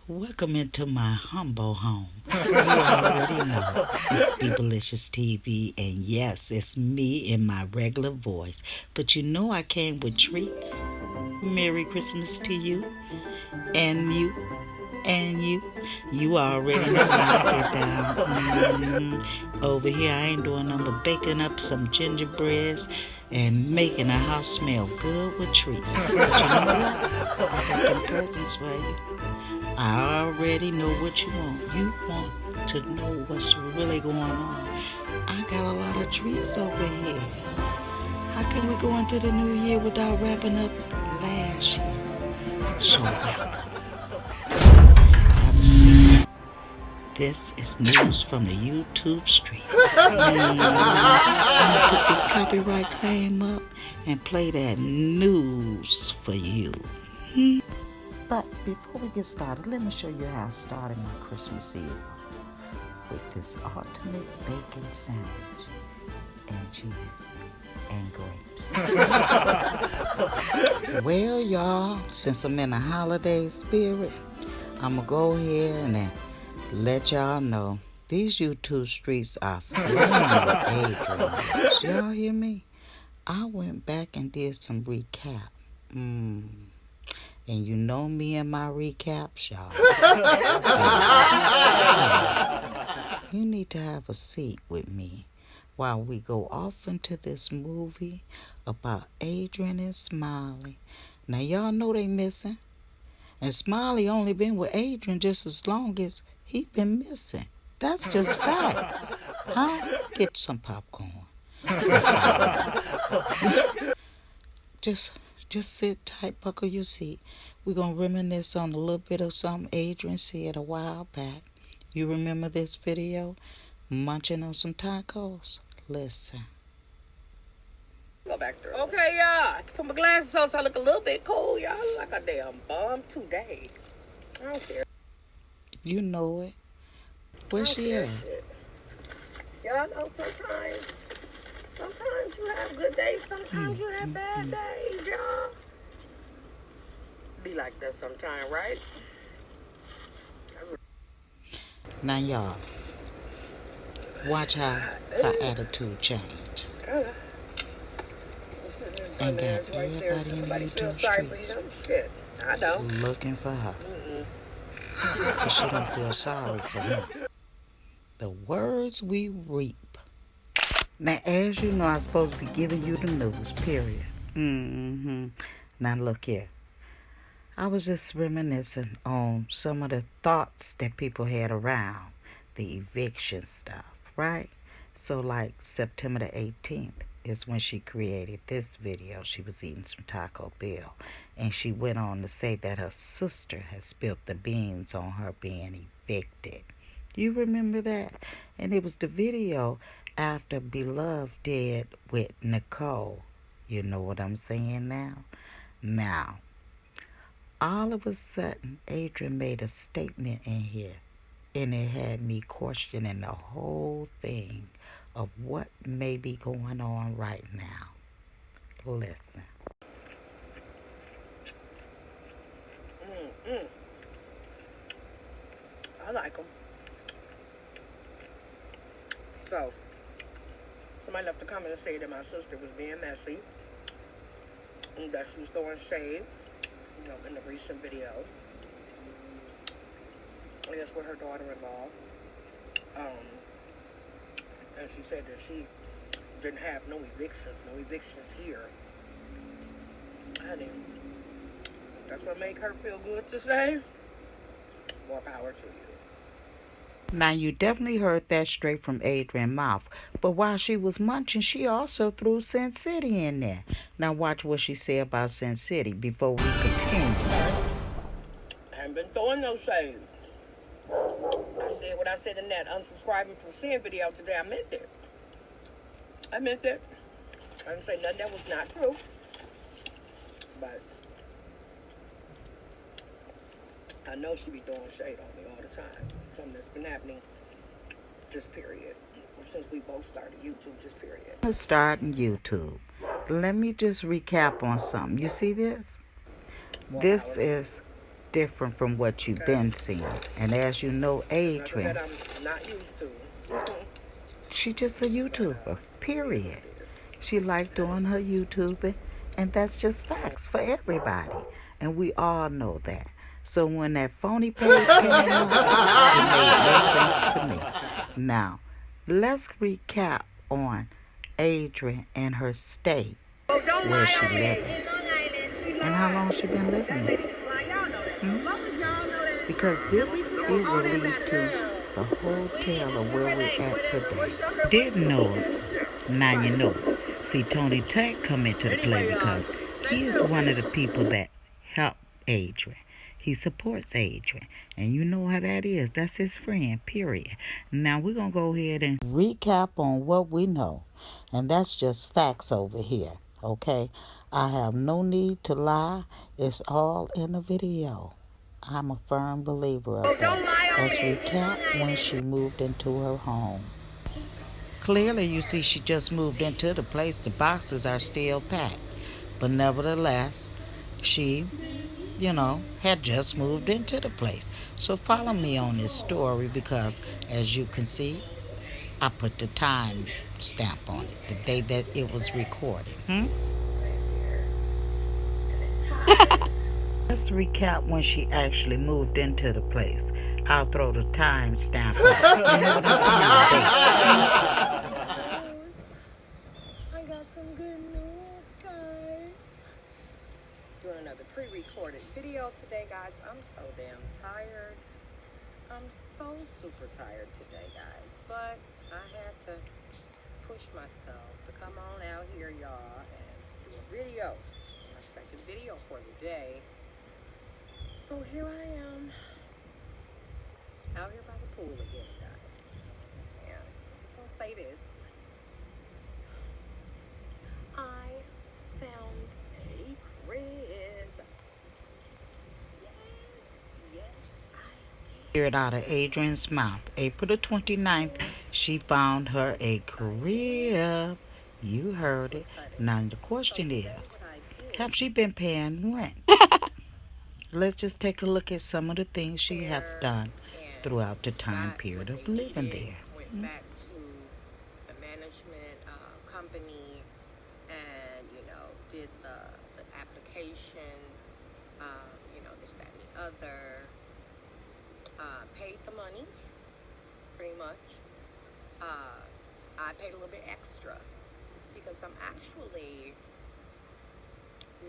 Welcome into my humble home. You already know it's Bebelicious TV, and yes, it's me in my regular voice. But you know I came with treats. Merry Christmas to you, and you, and you. You already know how I get down. Over here, I ain't doing nothing but baking up some gingerbreads and making a house smell good with treats. But you know what? I got them presents for you. I already know what you want. You want to know what's really going on. I got a lot of treats over here. How can we go into the new year without wrapping up last year? So welcome. Have a seat. This is news from the YouTube streets. I'm gonna put this copyright claim up and play that news for you. But before we get started, let me show you how I started my Christmas Eve with this ultimate bacon sandwich and cheese and grapes. Well, y'all, since I'm in a holiday spirit, I'm going to go ahead and let y'all know these YouTube streets are flaming with Adrienne. Y'all hear me? I went back and did some recap. And you know me and my recaps, y'all. You need to have a seat with me while we go off into this movie about Adrienne and Smiley. Now, y'all know they missing. And Smiley only been with Adrienne just as long as he been missing. That's just facts. Huh? Get some popcorn. Just sit tight, buckle your seat. We're going to reminisce on a little bit of something Adrienne said a while back. You remember this video? Munching on some tacos? Listen. Go back there. Okay, y'all. Put my glasses on so I look a little bit cool. Y'all look like a damn bum today. I don't care. You know it. Where she at? Y'all know sometimes you have good days, sometimes you have bad days, y'all. Be like that sometime, right? Now, y'all, watch how her attitude change. And got everybody in the YouTube streets I don't. looking for her. But she don't feel sorry for him. The words we reap. Now, as you know, I'm supposed to be giving you the news, period. Now, look here. I was just reminiscing on some of the thoughts that people had around the eviction stuff, right? So, like September the 18th is when she created this video. She was eating some Taco Bell. And she went on to say that her sister had spilled the beans on her being evicted. You remember that? And it was the video after Blovelife did with Nicole. You know what I'm saying now? Now, all of a sudden, Adrienne made a statement in here, and it had me questioning the whole thing of what may be going on right now. Listen. I like them. So, somebody left a comment and say that my sister was being messy and that she was throwing shade, you know, in the recent video. I guess with her daughter-in-law. And she said that she didn't have no evictions here. Honey, that's what made her feel good to say. More power to you. Now, you definitely heard that straight from Adrienne's mouth. But while she was munching, she also threw Sin City in there. Now, watch what she said about Sin City before we continue. I haven't been throwing no shade. I said what I said in that unsubscribing from Sin video today. I meant it. I didn't say nothing that was not true. But I know she be throwing shade on me all the time. Something that's been happening, just period. Since we both started YouTube, just period. Starting YouTube. Let me just recap on something. You see this? This is different from what you've been seeing. And as you know, Adrienne, that I'm not used to. she just a YouTuber, period. She like doing her YouTubing, and that's just facts for everybody. And we all know that. So when that phony page came out, it made no sense to me. Now, let's recap on Adrienne and her state where she living. And how long she been living there. Because this it will lead to the whole tale of where we're at today. Didn't know it. Now you know it. See, Tony Tech come into the play because he is one of the people that help Adrienne. He supports Adrienne. And you know how that is. That's his friend, period. Now we're going to go ahead and recap on what we know. And that's just facts over here, okay? I have no need to lie. It's all in the video. I'm a firm believer of that. Let's recap when she moved into her home. Clearly, you see, she just moved into the place. The boxes are still packed. But nevertheless, she, had just moved into the place. So follow me on this story because, as you can see, I put the time stamp on it, the day that it was recorded. Let's recap when she actually moved into the place. I'll throw the time stamp on it. You know what I'm saying? I got some good news, guys. Doing another pre-recorded video today, guys. I'm so damn tired. I'm so super tired today, guys. But I had to push myself to come on out here, y'all, and do a video. My second video for the day. So here I am, out here by the pool again, guys. And I'm just gonna say this. I found a crib. Yes, I did. Hear it out of Adrienne's mouth. April the 29th, she found her a crib. You heard it. Now the question is, have she been paying rent? Let's just take a look at some of the things she has done throughout the time period of living there. Went back to the management company and, did the application, this, that, and the other. Paid the money, pretty much. I paid a little bit extra because I'm actually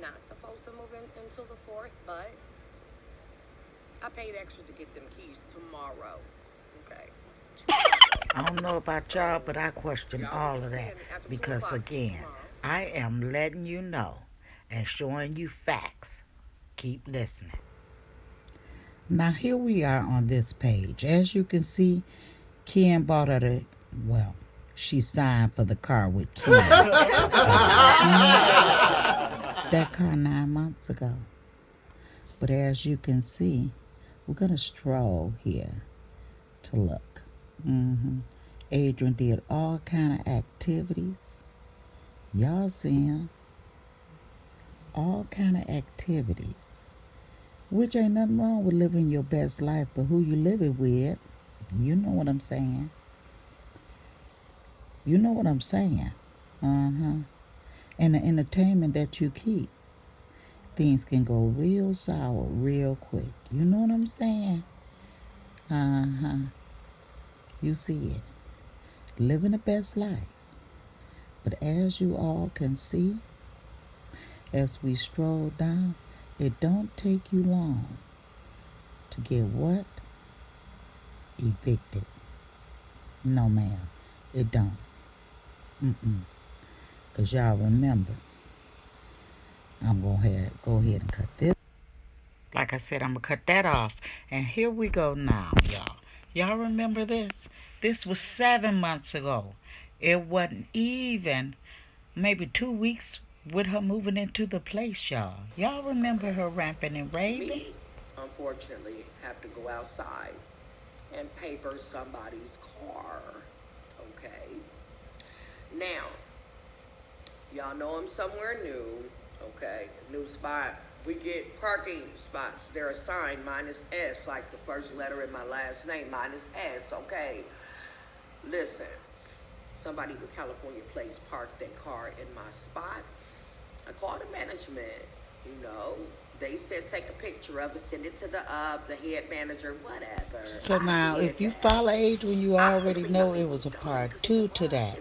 not supposed to move in until the 4th, but I paid extra to get them keys tomorrow. Okay. I don't know about y'all, but I question all of that because, again, I am letting you know and showing you facts. Keep listening. Now, here we are on this page. As you can see, Ken bought her she signed for the car with Ken. That car 9 months ago. But as you can see, we're going to stroll here to look. Adrienne did all kind of activities. Y'all see him. All kind of activities. Which ain't nothing wrong with living your best life, but who you live it with, you know what I'm saying. You know what I'm saying. And the entertainment that you keep. Things can go real sour real quick. You know what I'm saying? You see it. Living the best life. But as you all can see, as we stroll down, it don't take you long to get what? Evicted. No, ma'am. It don't. Because y'all remember, I'm going to go ahead and cut this. Like I said, I'm going to cut that off. And here we go now, y'all. Y'all remember this? This was 7 months ago. It wasn't even maybe 2 weeks with her moving into the place, y'all. Y'all remember her ramping and raving? Me, unfortunately, have to go outside and paper somebody's car. Okay? Now, y'all know I'm somewhere new. Okay? New spot. We get parking spots. They're assigned -S, like the first letter in my last name, -S, okay? Listen, somebody with California plates parked their car in my spot. I called the management, They said take a picture of it, send it to the head manager, whatever. So now, if you follow Adrienne, you already know it was a part two to that.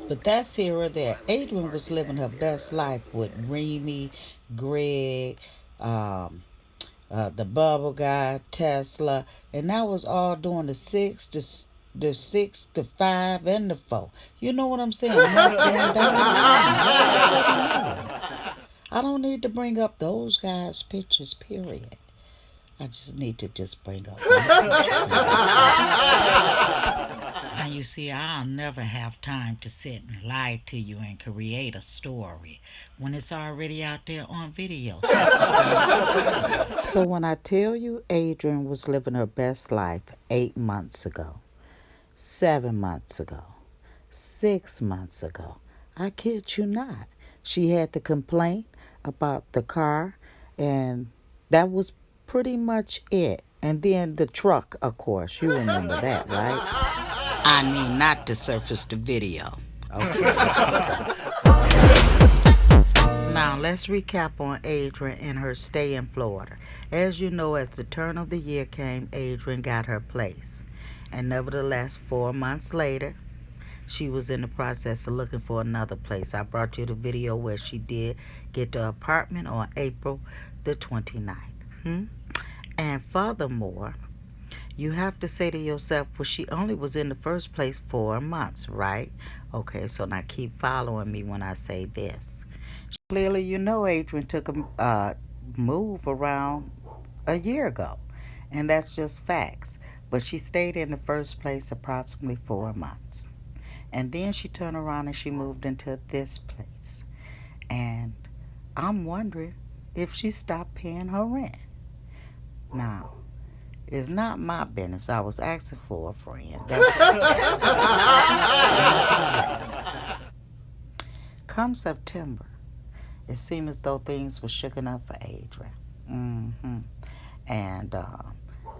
But that's here or there. Adrienne was living her best life with Remy, Greg, the Bubble Guy, Tesla, and that was all during the 6, the 5, and the 4. You know what I'm saying? That's going down the line. You already know it. I don't need to bring up those guys' pictures, period. I just need to just bring up my picture. Now you see, I'll never have time to sit and lie to you and create a story when it's already out there on video. So when I tell you Adrienne was living her best life 8 months ago, 7 months ago, 6 months ago, I kid you not. She had the complaint about the car, and that was pretty much it. And then the truck, of course. You remember that, right? I need not to surface the video. Okay, let's keep going. Now, let's recap on Adrienne and her stay in Florida. As you know, as the turn of the year came, Adrienne got her place. And nevertheless, 4 months later, she was in the process of looking for another place. I brought you the video where she did get the apartment on April the 29th. And furthermore, you have to say to yourself, well, she only was in the first place 4 months, right? Okay, so now keep following me when I say this. Clearly, you know Adrienne took a move around a year ago, and that's just facts. But she stayed in the first place approximately 4 months. And then she turned around and she moved into this place. And I'm wondering if she stopped paying her rent. Now, it's not my business. I was asking for a friend. Come September, it seemed as though things were shooken up for Adrienne. And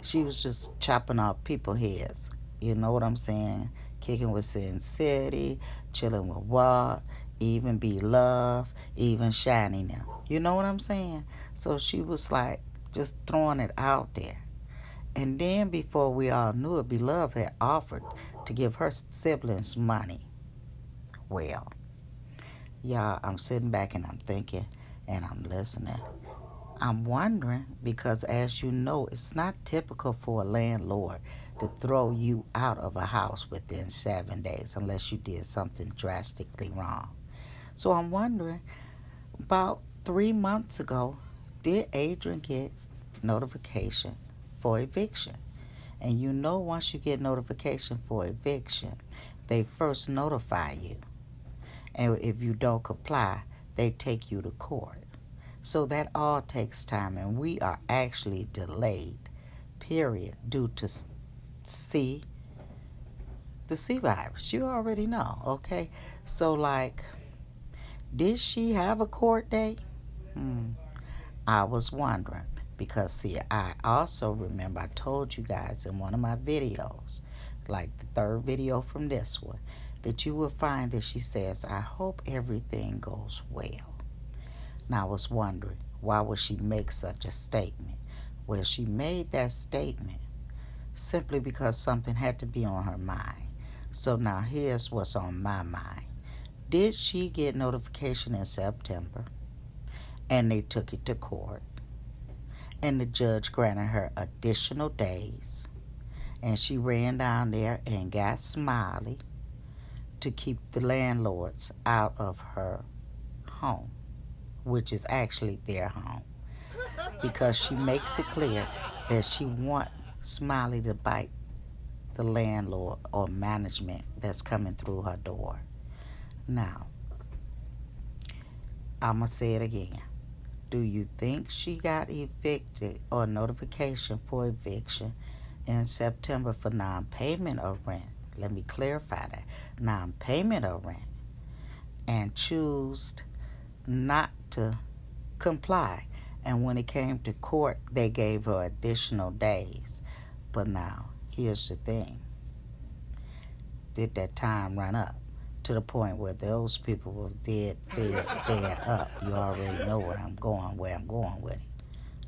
she was just chopping off people's heads. You know what I'm saying? Kicking with Sin City, chilling with What, even Be Love, even Shiny now. You know what I'm saying? So she was like just throwing it out there. And then before we all knew it, Beloved had offered to give her siblings money. Well, y'all, I'm sitting back and I'm thinking and I'm listening. I'm wondering because, as you know, it's not typical for a landlord to throw you out of a house within 7 days unless you did something drastically wrong. So I'm wondering, about 3 months ago, did Adrienne get notification for eviction? And you know, once you get notification for eviction, they first notify you. And if you don't comply, they take you to court. So that all takes time, and we are actually delayed, period, due to the C virus. You already know, okay? So, like, did she have a court date? I was wondering because, see, I also remember I told you guys in one of my videos, like the third video from this one, that you will find that she says, I hope everything goes well. Now, I was wondering, why would she make such a statement? Well, she made that statement simply because something had to be on her mind. So now here's what's on my mind. Did she get notification in September? And they took it to court. And the judge granted her additional days. And she ran down there and got Smiley to keep the landlords out of her home, which is actually their home, because she makes it clear that she wants Smiley to bite the landlord or management that's coming through her door. Now, I'm going to say it again. Do you think she got evicted or notification for eviction in September for non-payment of rent? Let me clarify that. Non-payment of rent. And choose not to comply. And when it came to court, they gave her additional days. But now, here's the thing. Did that time run up to the point where those people were dead up? You already know where I'm going with it.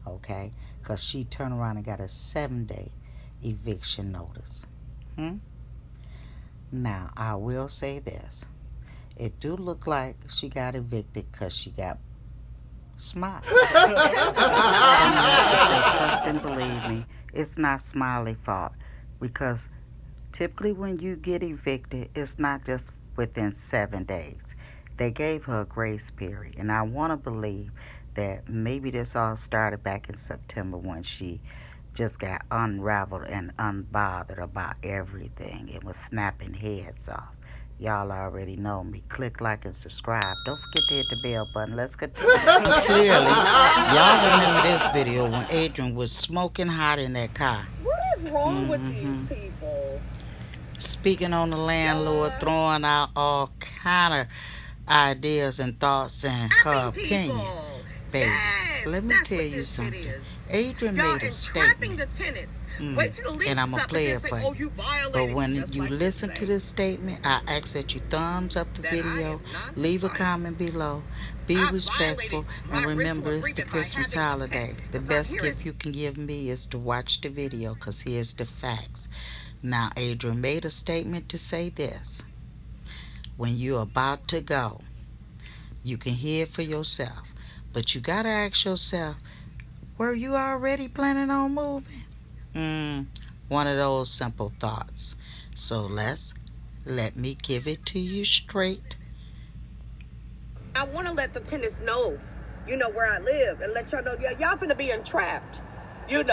Okay? Because she turned around and got a 7-day eviction notice. Now, I will say this. It do look like she got evicted because she got smiled. Trust and believe me, it's not Smiley's fault. Because typically when you get evicted, it's not just within 7 days. They gave her a grace period. And I want to believe that maybe this all started back in September when she just got unraveled and unbothered about everything. It was snapping heads off. Y'all already know me. Click like and subscribe. Don't forget to hit the bell button. Let's continue. Clearly, y'all remember this video when Adrienne was smoking hot in that car. What is wrong with these people? Speaking on the landlord, throwing out all kind of ideas and thoughts and her opinion. Baby, let me tell you something. Adrienne made a statement. And I'm going to play it for you. But when you listen to this statement, I ask that you thumbs up the video, leave a comment below, be respectful, and remember it's the Christmas holiday. The best gift you can give me is to watch the video, because here's the facts. Now, Adrienne made a statement to say this. When you're about to go, you can hear it for yourself. But you got to ask yourself, were you already planning on moving? One of those simple thoughts. So let me give it to you straight. I want to let the tenants know, where I live, and let y'all know, y'all finna be entrapped. You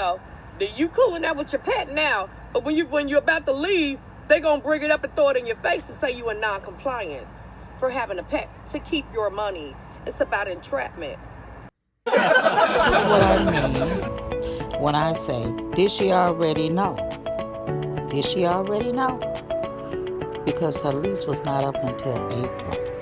cooling that with your pet now, but when you're about to leave, they gonna bring it up and throw it in your face and say you in non-compliance for having a pet to keep your money. It's about entrapment. This is what I mean when I say, did she already know? Did she already know? Because her lease was not up until April.